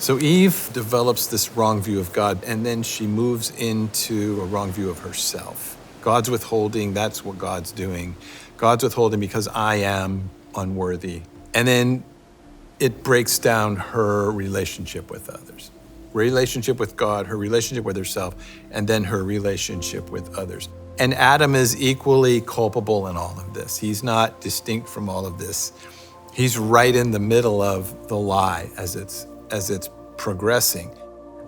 So Eve develops this wrong view of God, and then she moves into a wrong view of herself. God's withholding, that's what God's doing. God's withholding because I am unworthy. And then it breaks down her relationship with others. Relationship with God, her relationship with herself, and then her relationship with others. And Adam is equally culpable in all of this. He's not distinct from all of this. He's right in the middle of the lie as it's progressing.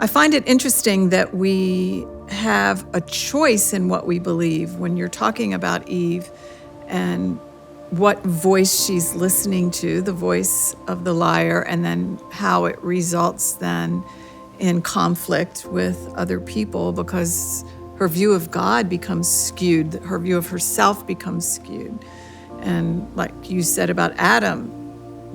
I find it interesting that we have a choice in what we believe when you're talking about Eve and what voice she's listening to, the voice of the liar, and then how it results then in conflict with other people because her view of God becomes skewed, her view of herself becomes skewed. And like you said about Adam,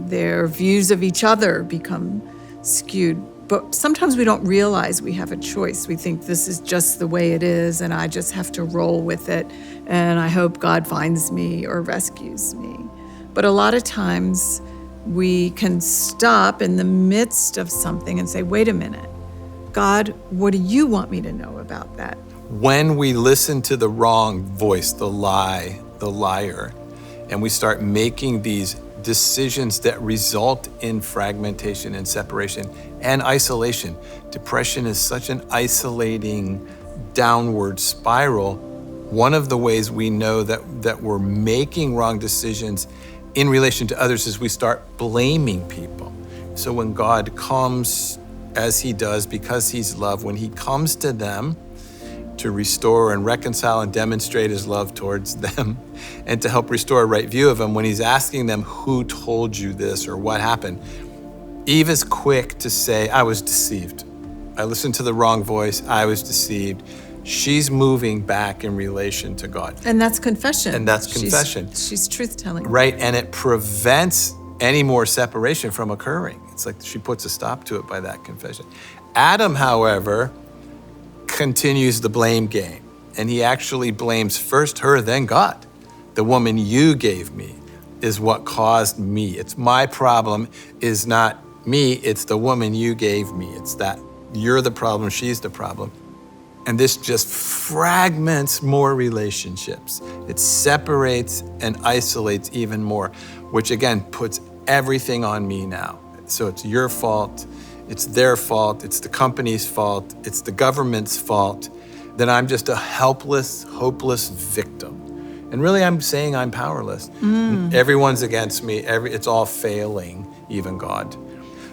their views of each other become skewed. But sometimes we don't realize we have a choice. We think this is just the way it is and I just have to roll with it and I hope God finds me or rescues me. But a lot of times we can stop in the midst of something and say, wait a minute, God, what do you want me to know about that? When we listen to the wrong voice, the lie, the liar, and we start making these decisions that result in fragmentation and separation and isolation. Depression is such an isolating downward spiral. One of the ways we know that we're making wrong decisions in relation to others is we start blaming people. So when God comes, as he does, because he's love, when he comes to them to restore and reconcile and demonstrate his love towards them and to help restore a right view of him, when he's asking them, who told you this or what happened? Eve is quick to say, I was deceived. I listened to the wrong voice. I was deceived. She's moving back in relation to God. And that's confession. And that's confession. She's truth-telling. Right, and it prevents any more separation from occurring. It's like she puts a stop to it by that confession. Adam, however, continues the blame game. And he actually blames first her, then God. The woman you gave me is what caused me. It's my problem is not me, it's the woman you gave me. It's that you're the problem, she's the problem. And this just fragments more relationships. It separates and isolates even more, which again puts everything on me now. So it's your fault, it's their fault, it's the company's fault, it's the government's fault, then I'm just a helpless, hopeless victim. And really I'm saying I'm powerless. Everyone's against me, it's all failing, even God.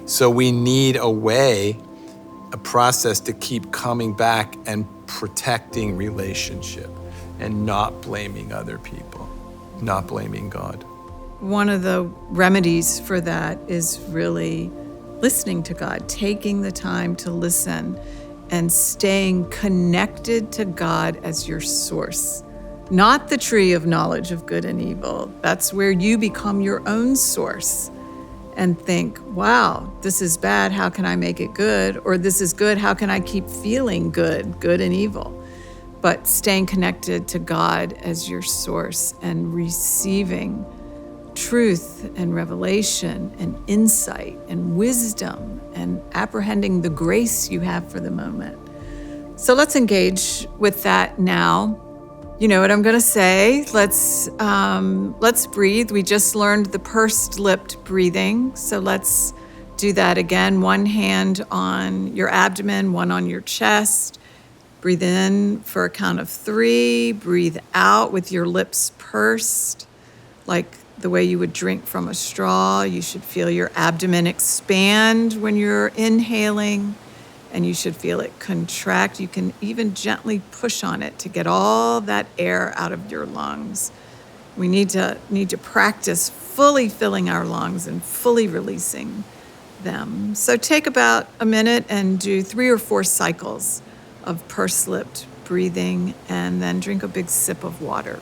So we need a process to keep coming back and protecting relationship and not blaming other people, not blaming God. One of the remedies for that is really listening to God, taking the time to listen and staying connected to God as your source. Not the tree of knowledge of good and evil. That's where you become your own source and think, wow, this is bad, how can I make it good? Or this is good, how can I keep feeling good and evil? But staying connected to God as your source and receiving truth and revelation and insight and wisdom and apprehending the grace you have for the moment. So let's engage with that now. You know what I'm going to say. Let's breathe. We just learned the pursed-lipped breathing. So let's do that again. One hand on your abdomen, one on your chest. Breathe in for a count of 3. Breathe out with your lips pursed, like the way you would drink from a straw. You should feel your abdomen expand when you're inhaling, and you should feel it contract. You can even gently push on it to get all that air out of your lungs. We need to practice fully filling our lungs and fully releasing them. So take about a minute and do 3 or 4 cycles of pursed-lipped breathing, and then drink a big sip of water.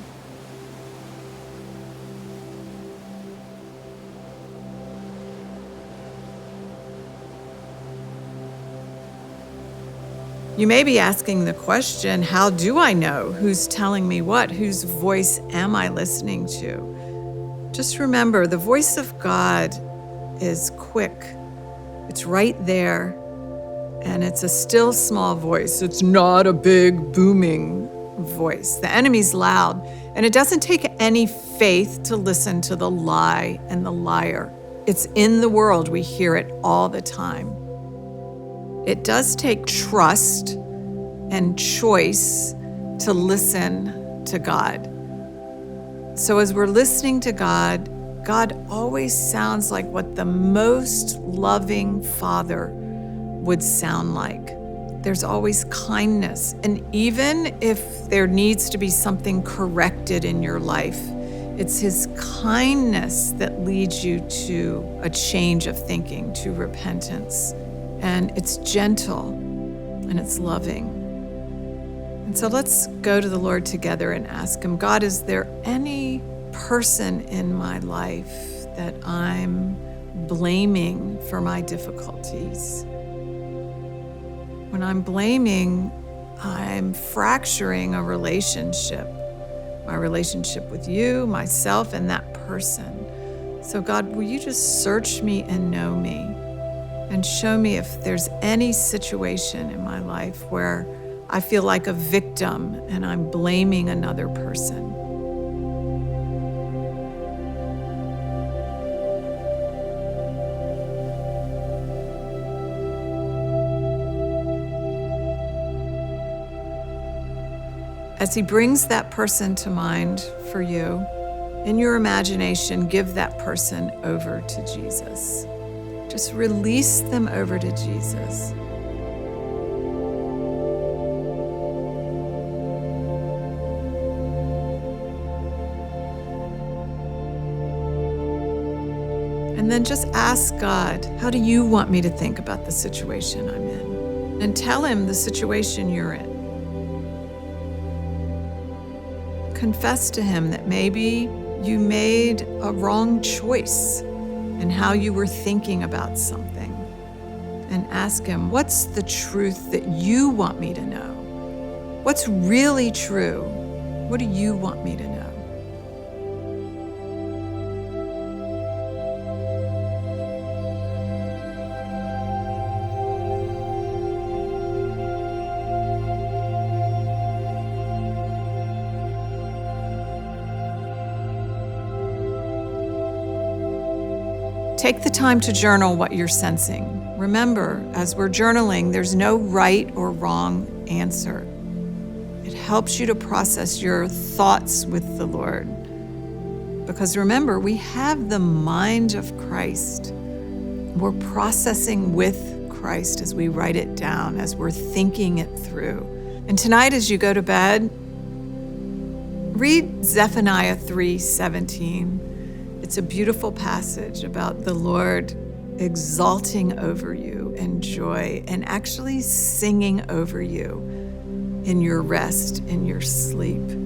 You may be asking the question, how do I know who's telling me what? Whose voice am I listening to? Just remember, the voice of God is quick It's right there, and it's a still small voice. It's not a big booming voice. The enemy's loud, and it doesn't take any faith to listen to the lie and the liar. It's in the world. We hear it all the time. It does take trust and choice to listen to God. So as we're listening to God, God always sounds like what the most loving father would sound like. There's always kindness. And even if there needs to be something corrected in your life, it's his kindness that leads you to a change of thinking, to repentance. And it's gentle and it's loving. And so let's go to the Lord together and ask him, God, is there any person in my life that I'm blaming for my difficulties? When I'm blaming, I'm fracturing a relationship, my relationship with you, myself, and that person. So God, will you just search me and know me and show me if there's any situation in my life where I feel like a victim and I'm blaming another person. As he brings that person to mind for you, in your imagination, give that person over to Jesus. Just release them over to Jesus. And then just ask God, how do you want me to think about the situation I'm in? And tell him the situation you're in. Confess to him that maybe you made a wrong choice in how you were thinking about something. And ask him, what's the truth that you want me to know? What's really true? What do you want me to know? Take the time to journal what you're sensing. Remember, as we're journaling, there's no right or wrong answer. It helps you to process your thoughts with the Lord. Because remember, we have the mind of Christ. We're processing with Christ as we write it down, as we're thinking it through. And tonight, as you go to bed, read Zephaniah 3:17. It's a beautiful passage about the Lord exalting over you in joy and actually singing over you in your rest, in your sleep.